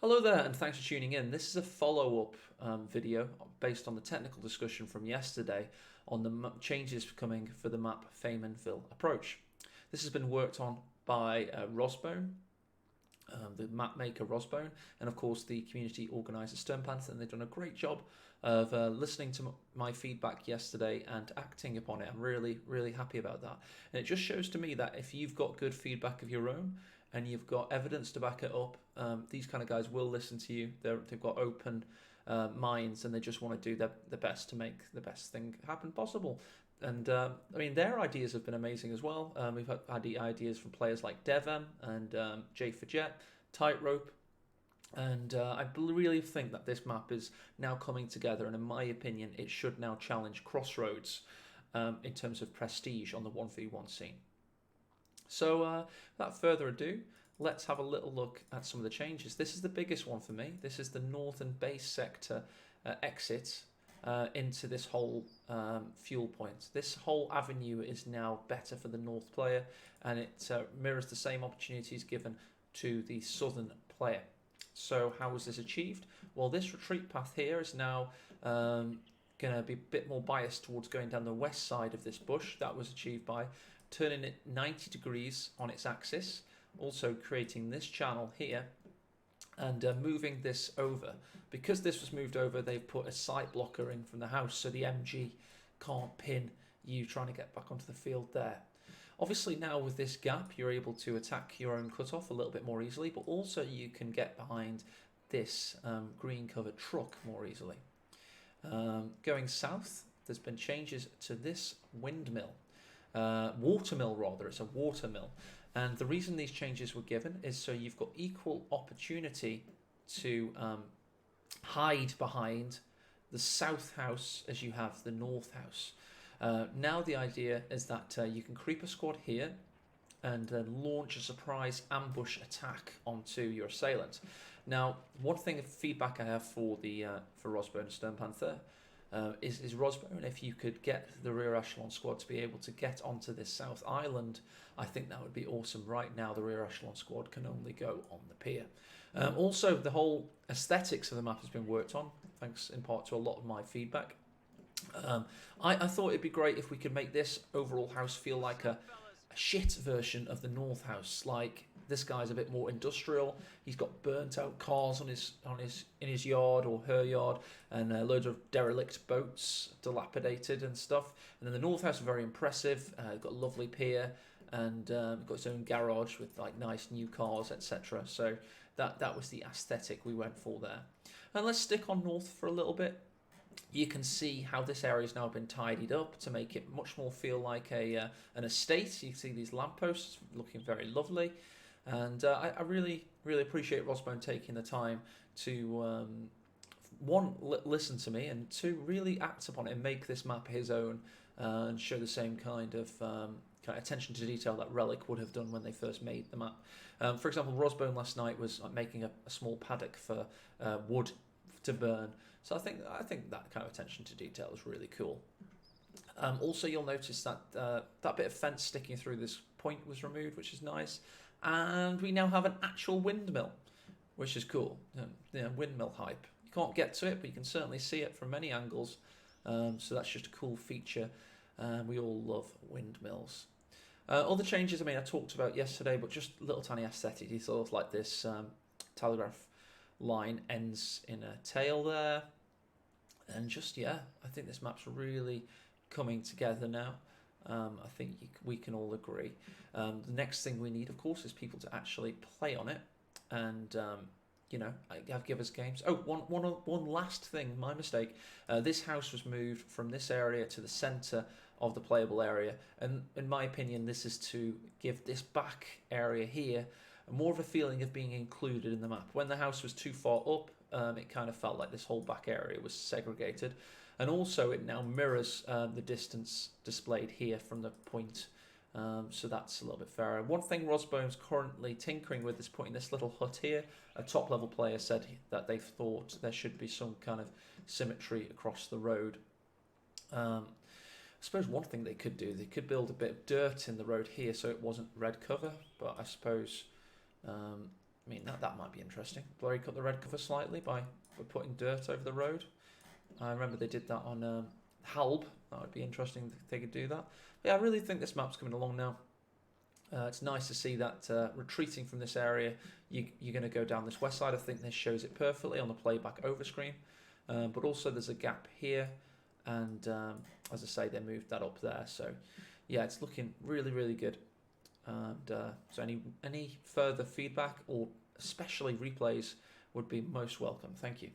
Hello there, and thanks for tuning in. This is a follow-up video based on the technical discussion from yesterday on the changes coming for the map Faymonville Approach. This has been worked on by Rosbone, the map maker Rosbone, and of course the community organizer Sternpanther, and they've done a great job of listening to my feedback yesterday and acting upon it. I'm really happy about that. And it just shows to me that if you've got good feedback of your own, and you've got evidence to back it up, these kind of guys will listen to you. They've got open minds, and they just want to do the best to make the best thing happen possible. And I mean, their ideas have been amazing as well. We've had ideas from players like Devem and J for Jet, Tightrope, and I really think that this map is now coming together. And in my opinion, it should now challenge Crossroads in terms of prestige on the 1v1 scene. So without further ado, let's have a little look at some of the changes. This is the biggest one for me. This is the northern base sector exit into this whole fuel point. This whole avenue is now better for the north player, and it mirrors the same opportunities given to the southern player. So how was this achieved? Well, this retreat path here is now going to be a bit more biased towards going down the west side of this bush. That was achieved by turning it 90 degrees on its axis, also creating this channel here and moving this over. Because this was moved over, they've put a sight blocker in from the house, so the MG can't pin you trying to get back onto the field there. Obviously now with this gap, you're able to attack your own cutoff a little bit more easily, but also you can get behind this green covered truck more easily. Going south, there's been changes to this windmill. Watermill rather, it's a watermill, and the reason these changes were given is so you've got equal opportunity to hide behind the south house as you have the north house. Now the idea is that you can creep a squad here and then launch a surprise ambush attack onto your assailant. Now, one thing of feedback I have for the for Rosbone and Sternpanther is Rosbone, if you could get the rear echelon squad to be able to get onto this south island, I think that would be awesome. Right now the rear echelon squad can only go on the pier. Also, the whole aesthetics of the map has been worked on, thanks in part to a lot of my feedback. I thought it'd be great if we could make this overall house feel like a shit version of the north house. Like, this guy's a bit more industrial. He's got burnt out cars in his yard or her yard, and loads of derelict boats, dilapidated and stuff. And then the north house is very impressive. Got a lovely pier, and got its own garage with like nice new cars, etc. So that was the aesthetic we went for there. And let's stick on north for a little bit. You can see how this area has now been tidied up to make it much more feel like an estate. You can see these lampposts looking very lovely. And I really appreciate Rosbone taking the time to, one, listen to me, and two, really act upon it and make this map his own, and show the same kind of attention to detail that Relic would have done when they first made the map. For example, Rosbone last night was making a small paddock for wood to burn. So I think that kind of attention to detail is really cool. Also, you'll notice that that bit of fence sticking through this point was removed, which is nice. And we now have an actual windmill, which is cool. Windmill hype. You can't get to it, but you can certainly see it from many angles. So that's just a cool feature. We all love windmills. Other changes, I mean, I talked about yesterday, but just little tiny aesthetic. You sort of like this telegraph line ends in a tail there. And just, yeah, I think this map's really coming together now. I think we can all agree. The next thing we need, of course, is people to actually play on it and, give us games. Oh, one last thing, my mistake. This house was moved from this area to the centre of the playable area. And in my opinion, this is to give this back area here more of a feeling of being included in the map. When the house was too far up, it kind of felt like this whole back area was segregated. And also it now mirrors the distance displayed here from the point, so that's a little bit fairer. One thing Rosbone's currently tinkering with is putting this little hut here. A top level player said that they thought there should be some kind of symmetry across the road. I suppose one thing they could do, they could build a bit of dirt in the road here so it wasn't red cover, but I suppose I mean, that might be interesting. Blurry cut the red cover slightly by putting dirt over the road. I remember they did that on Halb. That would be interesting if they could do that. But yeah, I really think this map's coming along now. It's nice to see that retreating from this area, you're going to go down this west side. I think this shows it perfectly on the playback over screen. But also there's a gap here. And as I say, they moved that up there. So yeah, it's looking really, really good. And so any further feedback or especially replays would be most welcome. Thank you.